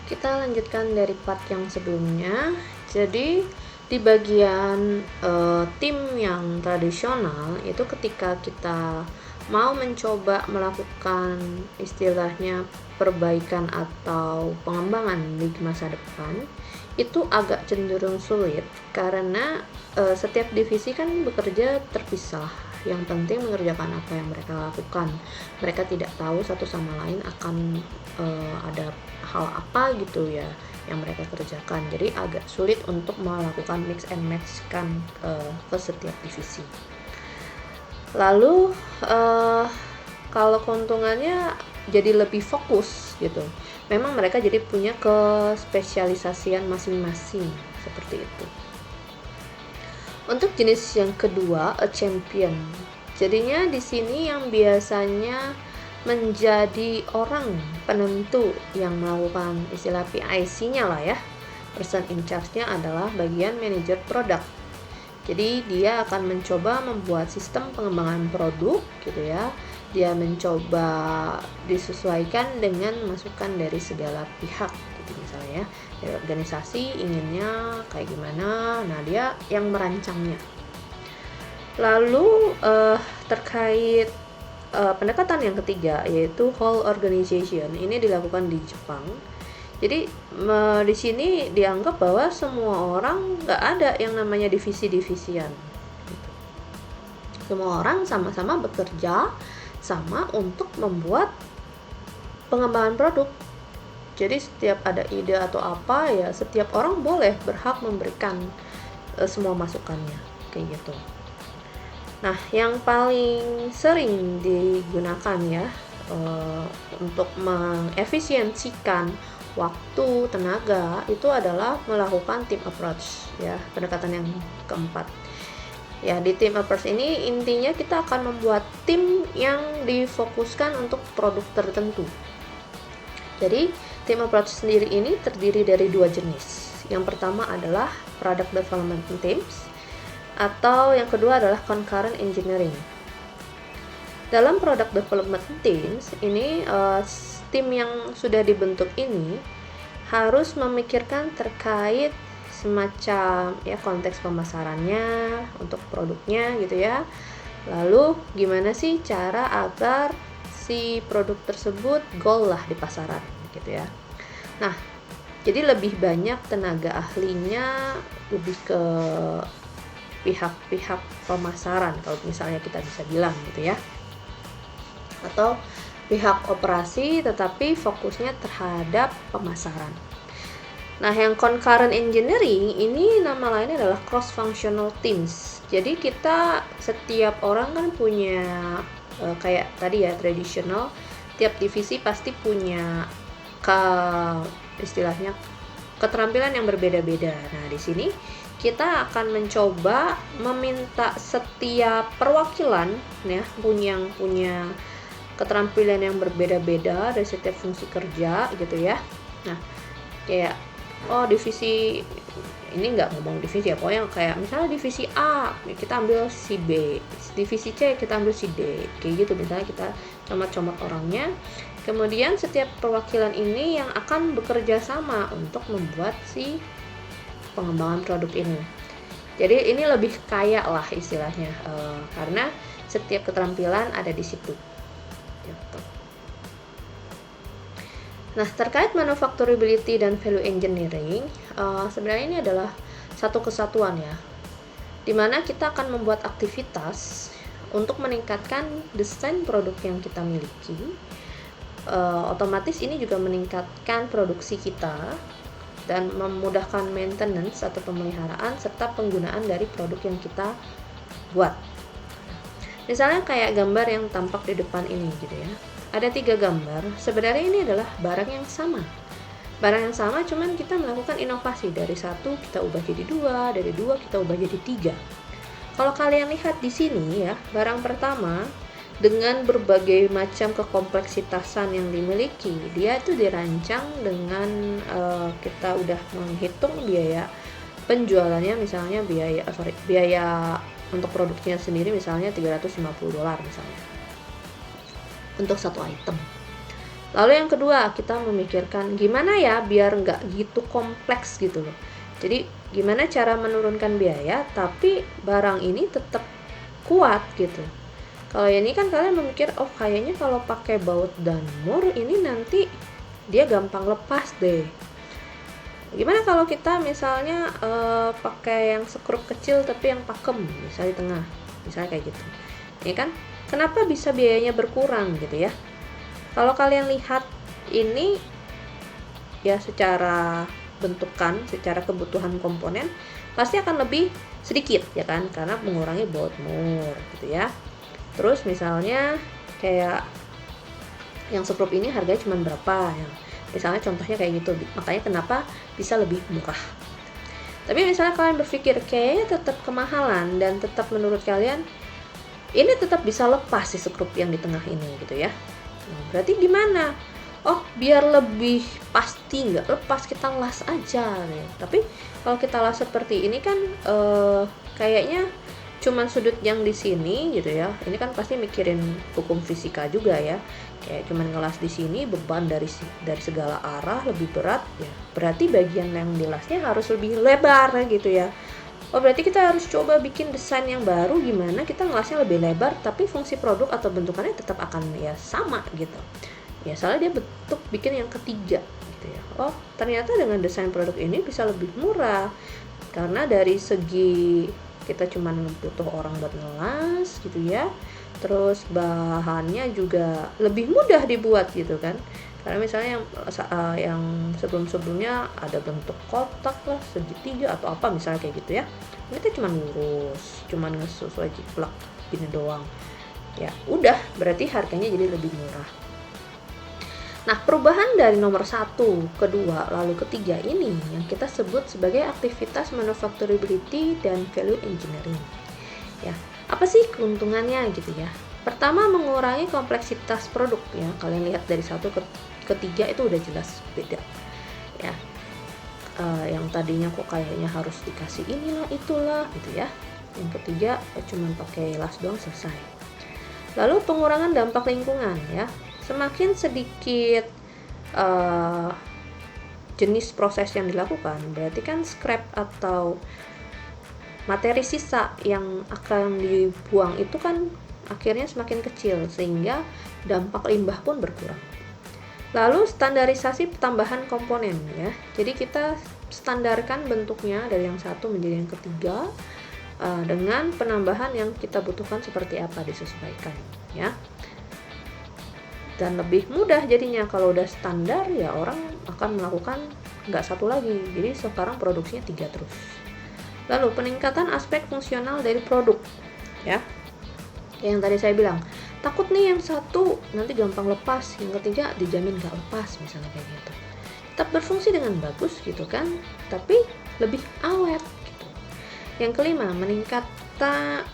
Kita lanjutkan dari part yang sebelumnya. Jadi di bagian tim yang tradisional itu ketika kita mau mencoba melakukan istilahnya perbaikan atau pengembangan di masa depan, itu agak cenderung sulit karena setiap divisi kan bekerja terpisah. Yang penting mengerjakan apa yang mereka lakukan. Mereka tidak tahu satu sama lain akan ada hal apa gitu ya yang mereka kerjakan. Jadi agak sulit untuk melakukan mix and match kan ke setiap divisi. Lalu kalau keuntungannya jadi lebih fokus gitu. Memang mereka jadi punya kespesialisasian masing-masing seperti itu. Untuk jenis yang kedua, a champion. Jadinya di sini yang biasanya menjadi orang penentu yang melakukan istilah PIC-nya lah ya. Person in charge-nya adalah bagian manajer produk. Jadi dia akan mencoba membuat sistem pengembangan produk gitu ya. Dia mencoba disesuaikan dengan masukan dari segala pihak gitu misalnya ya. Dari organisasi inginnya kayak gimana, nah dia yang merancangnya. Lalu terkait pendekatan yang ketiga yaitu whole organization, ini dilakukan di Jepang. Jadi di sini dianggap bahwa semua orang nggak ada yang namanya divisi-divisian. Semua orang sama-sama bekerja sama untuk membuat pengembangan produk. Jadi setiap ada ide atau apa ya setiap orang boleh berhak memberikan semua masukannya kayak gitu. Nah, yang paling sering digunakan ya untuk mengefisiensikan waktu, tenaga itu adalah melakukan team approach ya, pendekatan yang keempat. Ya, di team approach ini intinya kita akan membuat tim yang difokuskan untuk produk tertentu. Jadi, team approach sendiri ini terdiri dari dua jenis. Yang pertama adalah product development teams atau yang kedua adalah concurrent engineering. Dalam product development teams ini tim yang sudah dibentuk ini harus memikirkan terkait semacam ya konteks pemasarannya untuk produknya gitu ya. Lalu gimana sih cara agar si produk tersebut goal lah di pasaran gitu ya. Nah, jadi lebih banyak tenaga ahlinya lebih ke pihak-pihak pemasaran kalau misalnya kita bisa bilang gitu ya. Atau pihak operasi tetapi fokusnya terhadap pemasaran. Nah, yang concurrent engineering ini nama lainnya adalah cross functional teams. Jadi kita setiap orang kan punya kayak tadi ya tradisional, tiap divisi pasti punya istilahnya keterampilan yang berbeda-beda. Nah, di sini kita akan mencoba meminta setiap perwakilan ya yang punya keterampilan yang berbeda-beda dari setiap fungsi kerja gitu ya. Nah, kayak divisi ini nggak ngomong divisi ya, pokoknya kayak misalnya divisi A kita ambil si B, divisi C kita ambil si D, kayak gitu misalnya kita comot-comot orangnya. Kemudian setiap perwakilan ini yang akan bekerja sama untuk membuat si pengembangan produk ini. Jadi ini lebih kaya lah istilahnya karena setiap keterampilan ada di situ. Gitu. Nah, terkait manufacturability dan value engineering, sebenarnya ini adalah satu kesatuan ya, dimana kita akan membuat aktivitas untuk meningkatkan desain produk yang kita miliki. Otomatis ini juga meningkatkan produksi kita dan memudahkan maintenance atau pemeliharaan serta penggunaan dari produk yang kita buat. Misalnya kayak gambar yang tampak di depan ini gitu ya. Ada 3 gambar, sebenarnya ini adalah barang yang sama. Barang yang sama cuman kita melakukan inovasi, dari 1 kita ubah jadi 2, dari 2 kita ubah jadi 3. Kalau kalian lihat di sini ya, barang pertama dengan berbagai macam kekompleksitasan yang dimiliki, dia itu dirancang dengan kita udah menghitung biaya penjualannya, misalnya biaya untuk produknya sendiri misalnya $350 misalnya untuk satu item. Lalu yang kedua, kita memikirkan gimana ya biar nggak gitu kompleks gitu loh. Jadi gimana cara menurunkan biaya tapi barang ini tetap kuat gitu. Kalau ini kan kalian memikir, oh kayaknya kalau pakai baut dan mur ini nanti dia gampang lepas deh. Gimana kalau kita misalnya pakai yang sekrup kecil tapi yang pakem, misalnya di tengah, misalnya kayak gitu. Ya kan? Kenapa bisa biayanya berkurang gitu ya? Kalau kalian lihat ini ya secara bentukan, secara kebutuhan komponen pasti akan lebih sedikit ya kan, karena mengurangi baut mur gitu ya. Terus misalnya kayak yang sekrup ini harganya cuma berapa ya, misalnya contohnya kayak gitu, makanya kenapa bisa lebih murah. Tapi misalnya kalian berpikir kayaknya tetap kemahalan dan tetap menurut kalian ini tetap bisa lepas si sekrup yang di tengah ini gitu ya, nah, berarti gimana? Oh biar lebih pasti nggak lepas kita las aja ya. Tapi kalau kita las seperti ini kan kayaknya cuman sudut yang di sini gitu ya, ini kan pasti mikirin hukum fisika juga ya, kayak cuman ngelas di sini beban dari segala arah lebih berat ya, berarti bagian yang dilasnya harus lebih lebar gitu ya. Oh berarti kita harus coba bikin desain yang baru, gimana kita ngelasnya lebih lebar tapi fungsi produk atau bentukannya tetap akan ya sama gitu ya, soalnya dia bentuk bikin yang ketiga gitu ya. Oh ternyata dengan desain produk ini bisa lebih murah karena dari segi kita cuma butuh orang buat ngelas gitu ya, terus bahannya juga lebih mudah dibuat gitu kan, karena misalnya yang sebelumnya ada bentuk kotak lah, segitiga atau apa misalnya kayak gitu ya, ini tuh cuma lurus, cuma ngesesuai jiplak gini doang ya, udah berarti harganya jadi lebih murah. Nah, perubahan dari nomor 1, kedua, lalu ketiga ini yang kita sebut sebagai aktivitas manufacturability dan value engineering. Ya, apa sih keuntungannya gitu ya? Pertama, mengurangi kompleksitas produk ya. Kalian lihat dari 1 ke 3 itu udah jelas beda. Ya. Yang tadinya kok kayaknya harus dikasih inilah itulah gitu ya. Yang ketiga cuma pakai las doang selesai. Lalu pengurangan dampak lingkungan ya. Semakin sedikit jenis proses yang dilakukan, berarti kan scrap atau materi sisa yang akan dibuang itu kan akhirnya semakin kecil, sehingga dampak limbah pun berkurang. Lalu standarisasi tambahan komponen ya, jadi kita standarkan bentuknya dari yang 1 menjadi yang ketiga dengan penambahan yang kita butuhkan seperti apa disesuaikan ya. Dan lebih mudah jadinya kalau udah standar ya, orang akan melakukan nggak 1 lagi, jadi sekarang produksinya 3 terus. Lalu peningkatan aspek fungsional dari produk ya, yang tadi saya bilang, takut nih yang 1 nanti gampang lepas, yang ketiga dijamin nggak lepas misalnya kayak gitu, tetap berfungsi dengan bagus gitu kan, tapi lebih awet gitu. Yang kelima,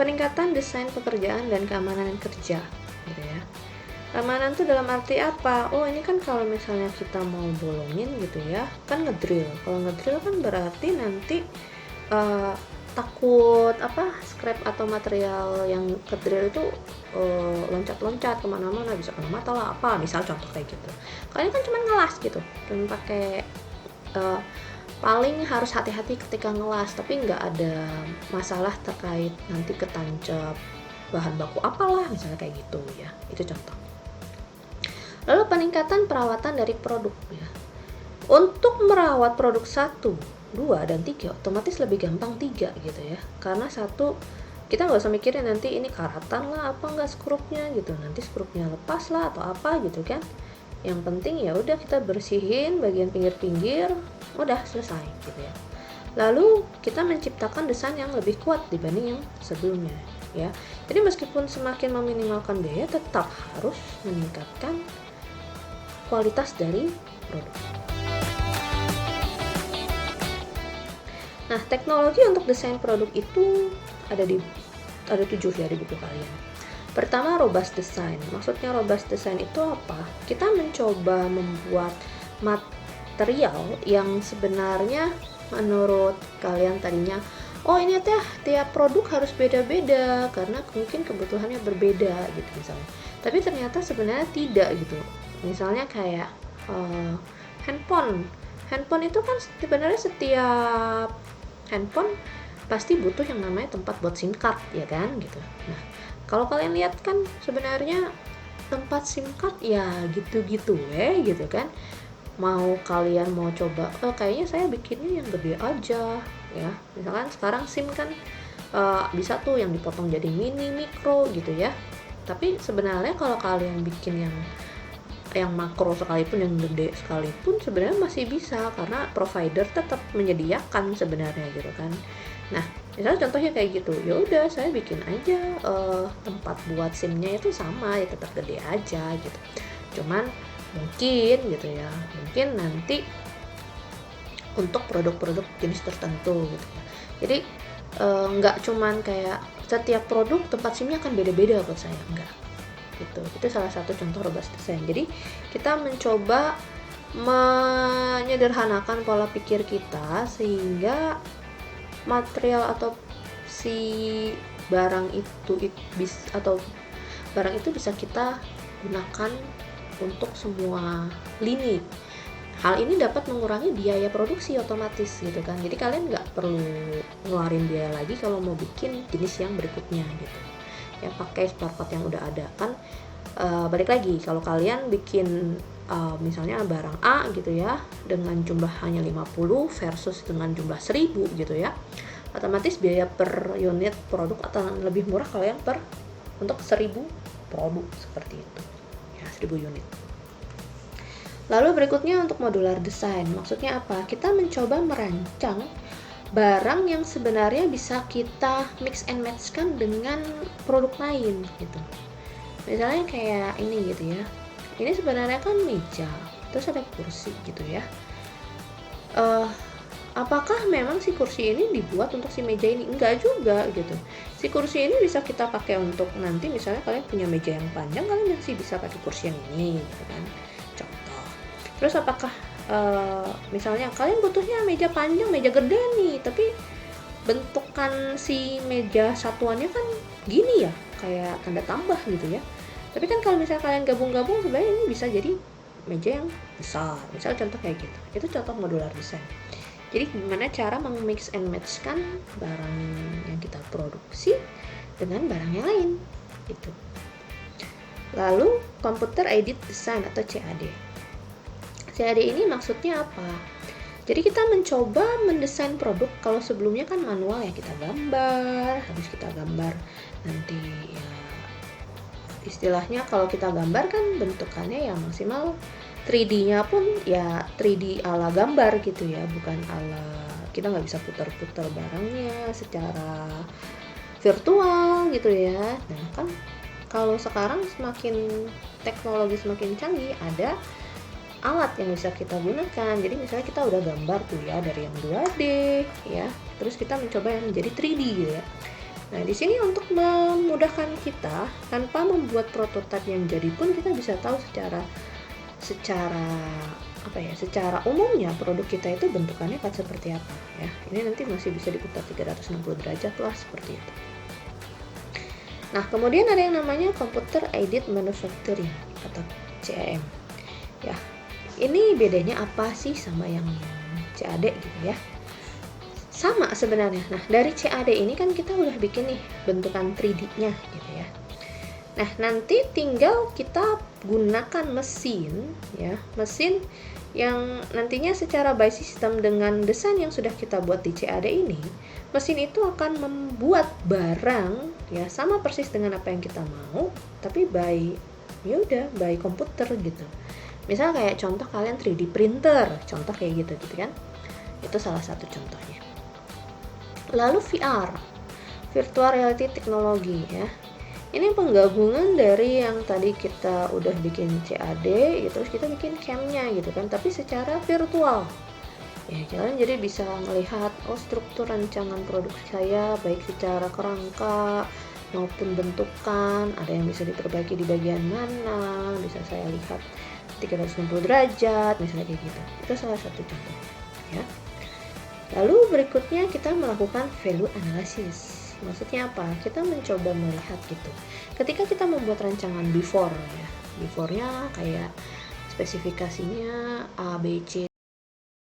peningkatan desain pekerjaan dan keamanan kerja gitu ya. Keamanan tuh dalam arti apa? Oh ini kan kalau misalnya kita mau bolongin gitu ya, kan ngedrill. Kalau ngedrill kan berarti nanti takut scrap atau material yang kedrill itu loncat-loncat kemana-mana, bisa kena mata lah apa, misal contoh kayak gitu. Kalian kan cuma ngelas gitu, dan pakai paling harus hati-hati ketika ngelas, tapi nggak ada masalah terkait nanti ketancap bahan baku apalah misalnya kayak gitu ya, itu contoh. Lalu peningkatan perawatan dari produk ya. Untuk merawat produk 1, 2, dan 3 otomatis lebih gampang 3 gitu ya. Karena 1 kita nggak usah mikirin nanti ini karatan lah apa nggak skrupnya gitu, nanti skrupnya lepas lah atau apa gitu kan. Yang penting ya udah kita bersihin bagian pinggir-pinggir, udah selesai gitu ya. Lalu kita menciptakan desain yang lebih kuat dibanding yang sebelumnya ya. Jadi meskipun semakin meminimalkan biaya, tetap harus meningkatkan kualitas dari produk. Nah, teknologi untuk desain produk itu ada 7 ya di buku kalian. Pertama, robust design. Maksudnya robust design itu apa? Kita mencoba membuat material yang sebenarnya menurut kalian tadinya, oh ini tiap produk harus beda-beda karena mungkin kebutuhannya berbeda gitu misalnya. Tapi ternyata sebenarnya tidak gitu. Misalnya kayak handphone. Handphone itu kan sebenarnya setiap handphone pasti butuh yang namanya tempat buat SIM card, ya kan gitu. Nah, kalau kalian lihat kan sebenarnya tempat SIM card ya gitu-gitu gitu kan. Kalian mau coba, kayaknya saya bikinnya yang gede aja ya. Misalkan sekarang SIM kan bisa tuh yang dipotong jadi mini, mikro gitu ya. Tapi sebenarnya kalau kalian bikin yang makro sekalipun, yang gede sekalipun, sebenarnya masih bisa karena provider tetap menyediakan sebenarnya gitu kan. Nah, misalnya contohnya kayak gitu, ya udah saya bikin aja tempat buat SIM-nya itu sama ya, tetap gede aja gitu. Cuman mungkin gitu ya, mungkin nanti untuk produk-produk jenis tertentu gitu ya. Jadi nggak cuman kayak setiap produk tempat SIM-nya akan beda-beda buat saya, enggak gitu. Itu salah satu contoh robust design. Jadi kita mencoba menyederhanakan pola pikir kita sehingga material atau si barang itu bisa kita gunakan untuk semua lini. Hal ini dapat mengurangi biaya produksi otomatis gitu kan. Jadi kalian nggak perlu ngeluarin biaya lagi kalau mau bikin jenis yang berikutnya gitu ya, pakai spare part yang udah ada kan. Balik lagi, kalau kalian bikin misalnya barang A gitu ya dengan jumlah hanya 50 versus dengan jumlah 1000 gitu ya, otomatis biaya per unit produk akan lebih murah kalian untuk 1000 produk seperti itu ya, 1000 unit. Lalu berikutnya untuk modular design, maksudnya apa? Kita mencoba merancang barang yang sebenarnya bisa kita mix and match kan dengan produk lain gitu. Misalnya kayak ini gitu ya, ini sebenarnya kan meja, terus ada kursi gitu ya. Apakah memang si kursi ini dibuat untuk si meja ini? Enggak juga gitu. Si kursi ini bisa kita pakai untuk nanti misalnya kalian punya meja yang panjang, kalian masih bisa pakai kursi yang ini gitu kan. Contoh. Terus apakah misalnya kalian butuhnya meja panjang, meja gede nih, tapi bentukan si meja satuannya kan gini ya, kayak tanda tambah gitu ya. Tapi kan kalau misalnya kalian gabung-gabung, sebenarnya ini bisa jadi meja yang besar. Misalnya contoh kayak gitu. Itu contoh modular design. Jadi gimana cara meng-mix and match kan barang yang kita produksi dengan barang yang lain gitu. Lalu computer aided design atau CAD. CAD ini maksudnya apa? Jadi kita mencoba mendesain produk, kalau sebelumnya kan manual ya, kita gambar, habis kita gambar nanti ya istilahnya kalau kita gambar kan bentukannya ya maksimal 3D-nya pun ya 3D ala gambar gitu ya, bukan ala kita nggak bisa putar-putar barangnya secara virtual gitu ya. Nah kan kalau sekarang semakin teknologi semakin canggih, ada alat yang bisa kita gunakan. Jadi misalnya kita udah gambar tuh ya dari yang 2D ya, terus kita mencoba yang menjadi 3D gitu ya. Nah di sini untuk memudahkan kita tanpa membuat prototipe yang jadi pun kita bisa tahu secara umumnya produk kita itu bentukannya akan seperti apa ya. Ini nanti masih bisa diputar 360 derajat lah seperti itu. Nah kemudian ada yang namanya computer aided manufacturing atau CAM ya. Ini bedanya apa sih sama yang CAD gitu ya? Sama sebenarnya. Nah, dari CAD ini kan kita udah bikin nih bentukan 3D-nya gitu ya. Nah, nanti tinggal kita gunakan mesin ya, mesin yang nantinya secara by system dengan desain yang sudah kita buat di CAD ini, mesin itu akan membuat barang ya sama persis dengan apa yang kita mau, tapi by komputer gitu. Misal kayak contoh kalian 3D printer, contoh kayak gitu kan. Itu salah satu contohnya. Lalu VR, virtual reality technology ya. Ini penggabungan dari yang tadi kita udah bikin CAD gitu, terus kita bikin cam-nya gitu kan, tapi secara virtual. Ya, kalian jadi bisa melihat struktur rancangan produk saya baik secara kerangka maupun bentukan, ada yang bisa diperbaiki di bagian mana, bisa saya lihat 360 derajat misalnya kayak gitu. Itu salah satu contoh ya. Lalu berikutnya kita melakukan value analysis. Maksudnya apa? Kita mencoba melihat gitu. Ketika kita membuat rancangan before ya, before-nya kayak spesifikasinya A, B, C,